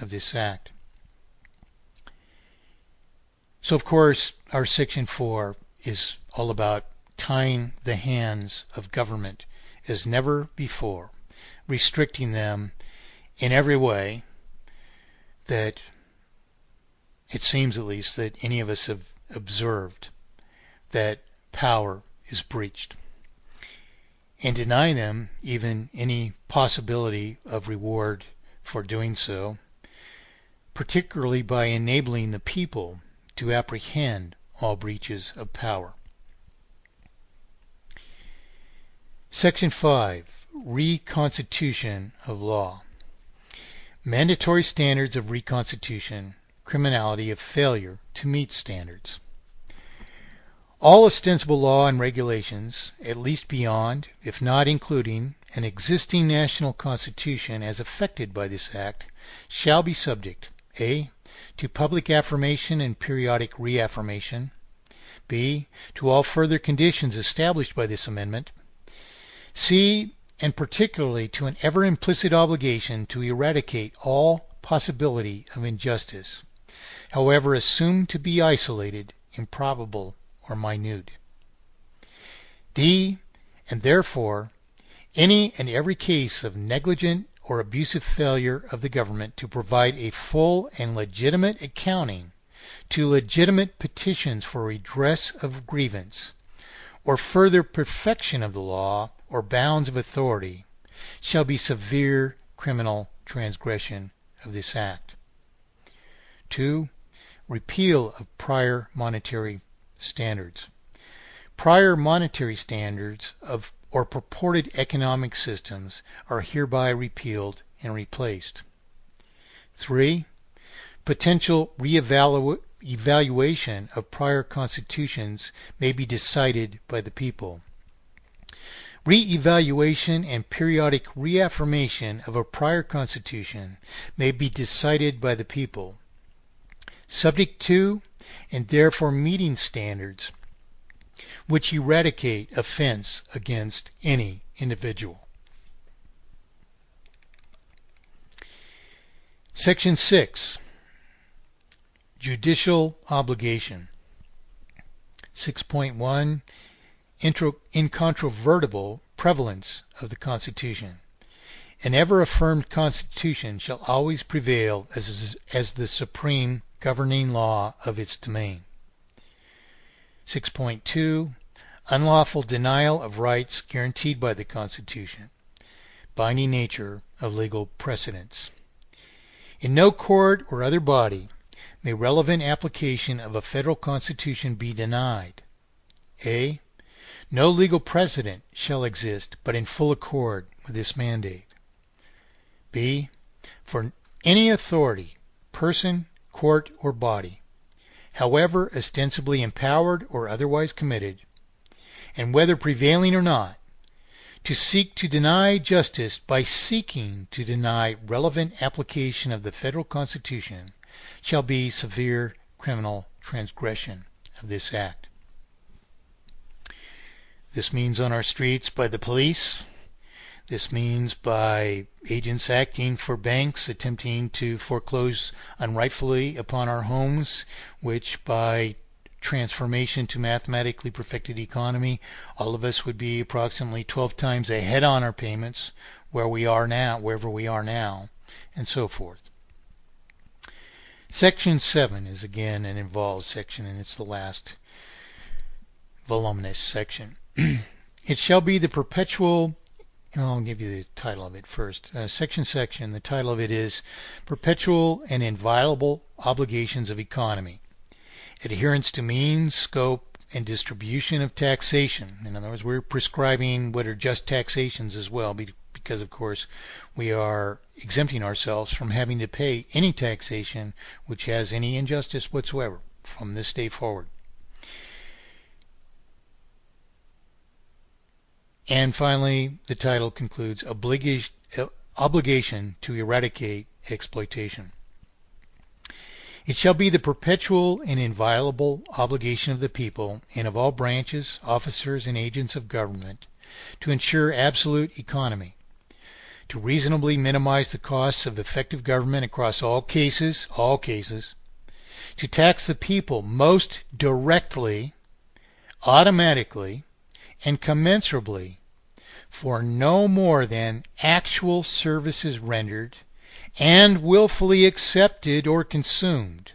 of this Act. So, of course, our Section 4 is all about tying the hands of government as never before, restricting them in every way that it seems, at least, that any of us have observed that power is breached, and deny them even any possibility of reward for doing so, particularly by enabling the people to apprehend all breaches of power. Section 5. Reconstitution of law. Mandatory standards of reconstitution, criminality of failure to meet standards. All ostensible law and regulations, at least beyond, if not including, an existing national constitution as affected by this Act, shall be subject, a. to public affirmation and periodic reaffirmation, b. to all further conditions established by this amendment, c. and particularly to an ever-implicit obligation to eradicate all possibility of injustice, however assumed to be isolated, improbable, or minute. D. And therefore, any and every case of negligent or abusive failure of the government to provide a full and legitimate accounting to legitimate petitions for redress of grievance, or further perfection of the law or bounds of authority, shall be severe criminal transgression of this Act. 2. Repeal of prior monetary standards. Prior monetary standards of or purported economic systems are hereby repealed and replaced. 3. Potential evaluation of prior constitutions may be decided by the people. Re-evaluation and periodic reaffirmation of a prior constitution may be decided by the people, subject to and therefore meeting standards which eradicate offense against any individual. Section 6. Judicial obligation. 6.1. Incontrovertible prevalence of the Constitution. An ever-affirmed Constitution shall always prevail as the supreme governing law of its domain. 6.2. Unlawful denial of rights guaranteed by the Constitution. Binding nature of legal precedents. In no court or other body may relevant application of a federal constitution be denied. A. No legal precedent shall exist but in full accord with this mandate. B. For any authority, person, court, or body, however ostensibly empowered or otherwise committed, and whether prevailing or not, to seek to deny justice by seeking to deny relevant application of the federal Constitution shall be severe criminal transgression of this Act. This means on our streets by the police. This means by agents acting for banks attempting to foreclose unrightfully upon our homes, which by transformation to mathematically perfected economy, all of us would be approximately 12 times ahead on our payments wherever we are now, and so forth. Section 7 is again an involved section, and it's the last voluminous section. It shall be the perpetual, I'll give you the title of it first. Section, the title of it is Perpetual and Inviolable Obligations of Economy. Adherence to means, scope, and distribution of taxation. In other words, we're prescribing what are just taxations as well, because, of course, we are exempting ourselves from having to pay any taxation which has any injustice whatsoever from this day forward. And finally, the title concludes obligation to eradicate exploitation. It shall be the perpetual and inviolable obligation of the people and of all branches, officers, and agents of government to ensure absolute economy, to reasonably minimize the costs of effective government across all cases, to tax the people most directly, automatically, and commensurably for no more than actual services rendered and willfully accepted or consumed,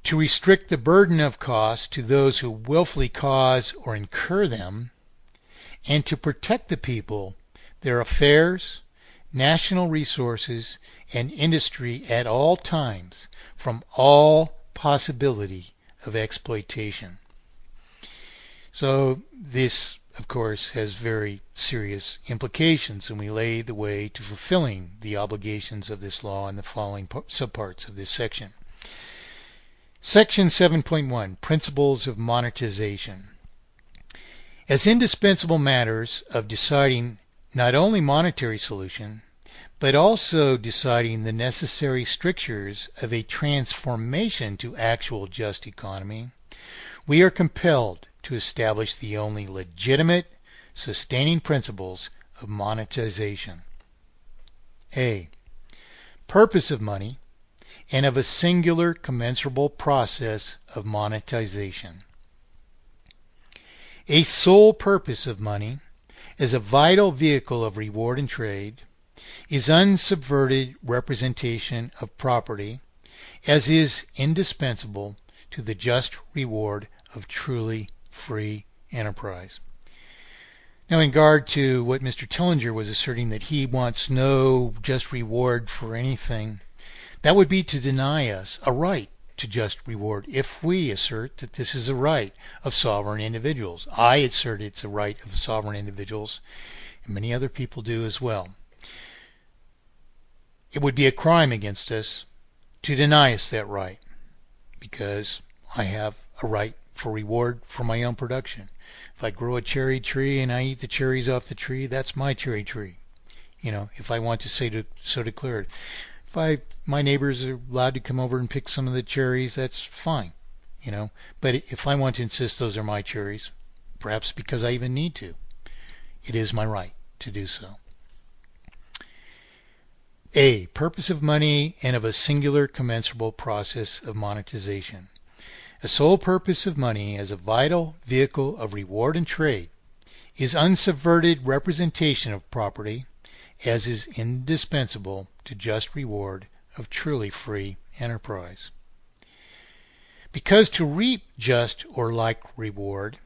to restrict the burden of costs to those who willfully cause or incur them, and to protect the people, their affairs, national resources, and industry at all times from all possibility of exploitation. So this, of course, has very serious implications, and we lay the way to fulfilling the obligations of this law in the following subparts of this section. Section 7.1, Principles of Monetization. As indispensable matters of deciding not only monetary solution, but also deciding the necessary strictures of a transformation to actual just economy, we are compelled to establish the only legitimate, sustaining principles of monetization. A. Purpose of money and of a singular commensurable process of monetization. A sole purpose of money, as a vital vehicle of reward and trade, is unsubverted representation of property, as is indispensable to the just reward of truly free enterprise. Now, in regard to what Mr. Tillinger was asserting, that he wants no just reward for anything, that would be to deny us a right to just reward if we assert that this is a right of sovereign individuals. I assert it's a right of sovereign individuals, and many other people do as well. It would be a crime against us to deny us that right, because I have a right for reward for my own production. If I grow a cherry tree and I eat the cherries off the tree, that's my cherry tree. If I want to so declare it. If my neighbors are allowed to come over and pick some of the cherries, that's fine. But if I want to insist those are my cherries, perhaps because I even need to, it is my right to do so. A. Purpose of money and of a singular commensurable process of monetization. A sole purpose of money as a vital vehicle of reward and trade is unsubverted representation of property, as is indispensable to just reward of truly free enterprise. Because to reap just or like reward,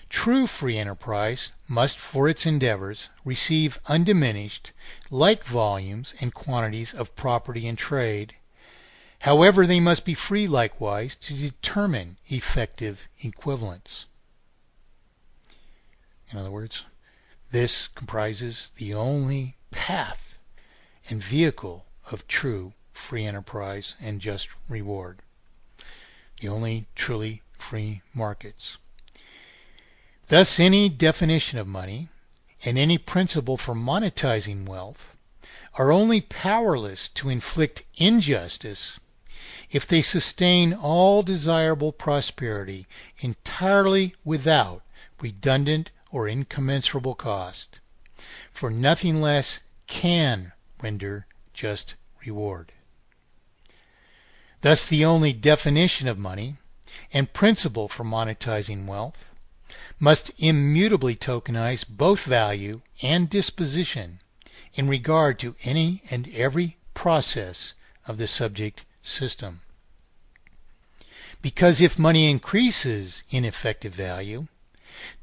true free enterprise must for its endeavors receive undiminished like volumes and quantities of property and trade. However, they must be free likewise to determine effective equivalence. In other words, this comprises the only path and vehicle of true free enterprise and just reward. The only truly free markets. Thus, any definition of money and any principle for monetizing wealth are only powerless to inflict injustice if they sustain all desirable prosperity entirely without redundant or incommensurable cost, for nothing less can render just reward. Thus, the only definition of money and principle for monetizing wealth must immutably tokenize both value and disposition in regard to any and every process of the subject system. Because if money increases in effective value,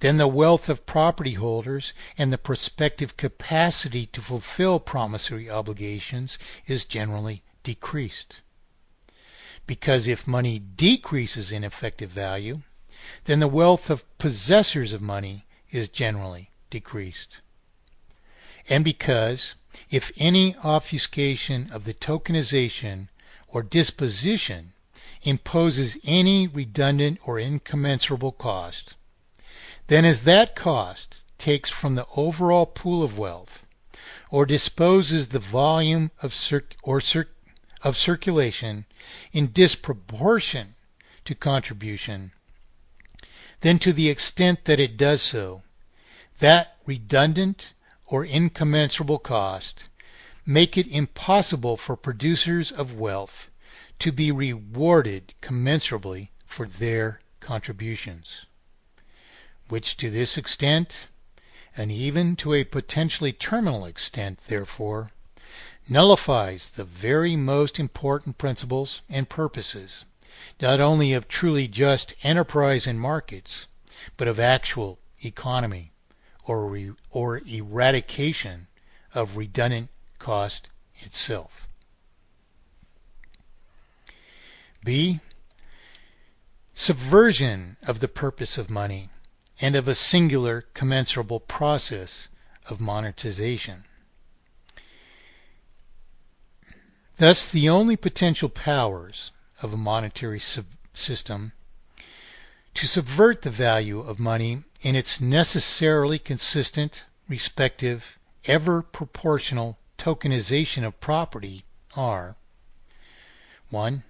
then the wealth of property holders and the prospective capacity to fulfill promissory obligations is generally decreased. Because if money decreases in effective value, then the wealth of possessors of money is generally decreased. And because if any obfuscation of the tokenization or disposition imposes any redundant or incommensurable cost, then as that cost takes from the overall pool of wealth or disposes the volume of circulation in disproportion to contribution, then to the extent that it does so, that redundant or incommensurable cost make it impossible for producers of wealth to be rewarded commensurably for their contributions, which to this extent, and even to a potentially terminal extent, therefore, nullifies the very most important principles and purposes, not only of truly just enterprise in markets, but of actual economy or eradication of redundant cost itself. B. Subversion of the purpose of money and of a singular commensurable process of monetization. Thus, the only potential powers of a monetary system to subvert the value of money in its necessarily consistent, respective, ever proportional tokenization of property are: 1.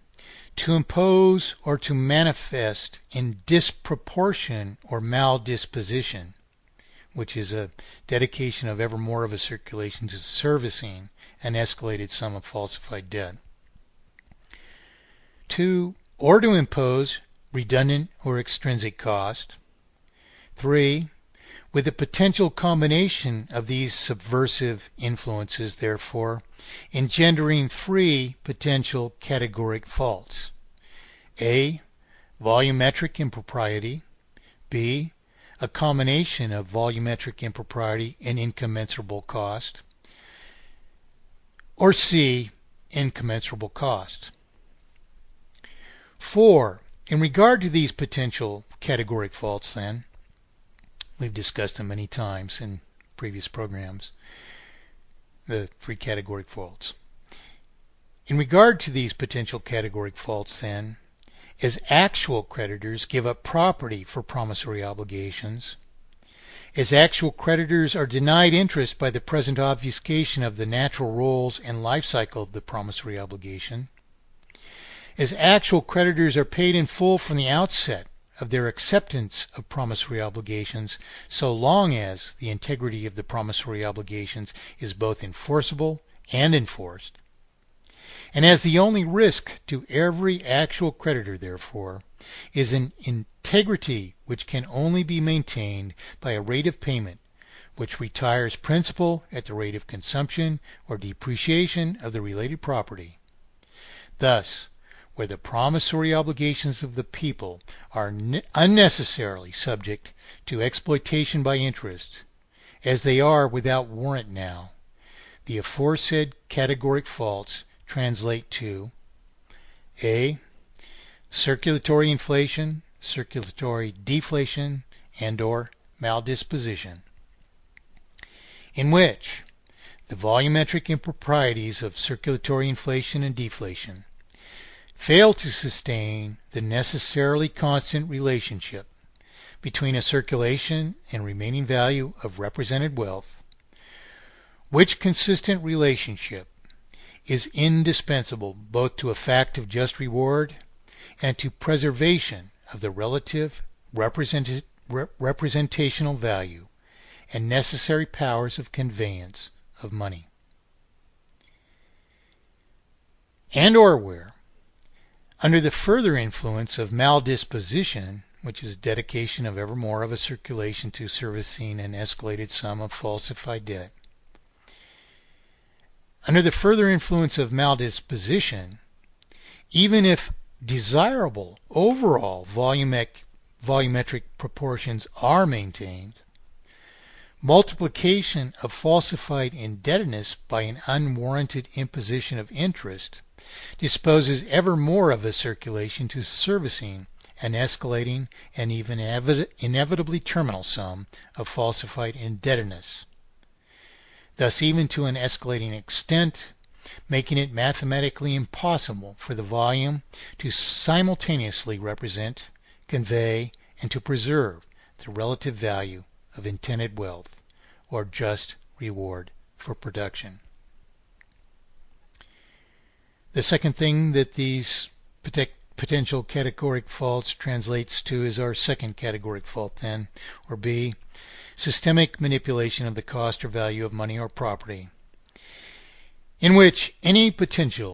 To impose or to manifest in disproportion or maldisposition, which is a dedication of ever more of a circulation to servicing an escalated sum of falsified debt. 2. Or to impose redundant or extrinsic cost. 3. With the potential combination of these subversive influences, therefore, engendering 3 potential categoric faults: A. Volumetric impropriety. B. A combination of volumetric impropriety and incommensurable cost. Or C. Incommensurable cost. 4. In regard to these potential categoric faults, then, we've discussed them many times in previous programs, the 3 categoric faults. In regard to these potential categoric faults, then, as actual creditors give up property for promissory obligations, as actual creditors are denied interest by the present obfuscation of the natural roles and life cycle of the promissory obligation, as actual creditors are paid in full from the outset of their acceptance of promissory obligations, so long as the integrity of the promissory obligations is both enforceable and enforced, and as the only risk to every actual creditor, therefore, is an integrity which can only be maintained by a rate of payment which retires principal at the rate of consumption or depreciation of the related property. Thus, where the promissory obligations of the people are unnecessarily subject to exploitation by interest, as they are without warrant now, the aforesaid categoric faults translate to: A. Circulatory inflation, circulatory deflation, and or maldisposition, in which the volumetric improprieties of circulatory inflation and deflation fail to sustain the necessarily constant relationship between a circulation and remaining value of represented wealth, which consistent relationship is indispensable both to a fact of just reward and to preservation of the relative representational value and necessary powers of conveyance of money. And or where, under the further influence of maldisposition, which is dedication of ever more of a circulation to servicing an escalated sum of falsified debt, under the further influence of maldisposition, even if desirable overall volumetric proportions are maintained, multiplication of falsified indebtedness by an unwarranted imposition of interest disposes ever more of a circulation to servicing an escalating and even inevitably terminal sum of falsified indebtedness, thus even to an escalating extent, making it mathematically impossible for the volume to simultaneously represent, convey, and to preserve the relative value of intended wealth or just reward for production. The second thing that these potential categoric faults translates to is our second categoric fault then, or B, systemic manipulation of the cost or value of money or property, in which any potential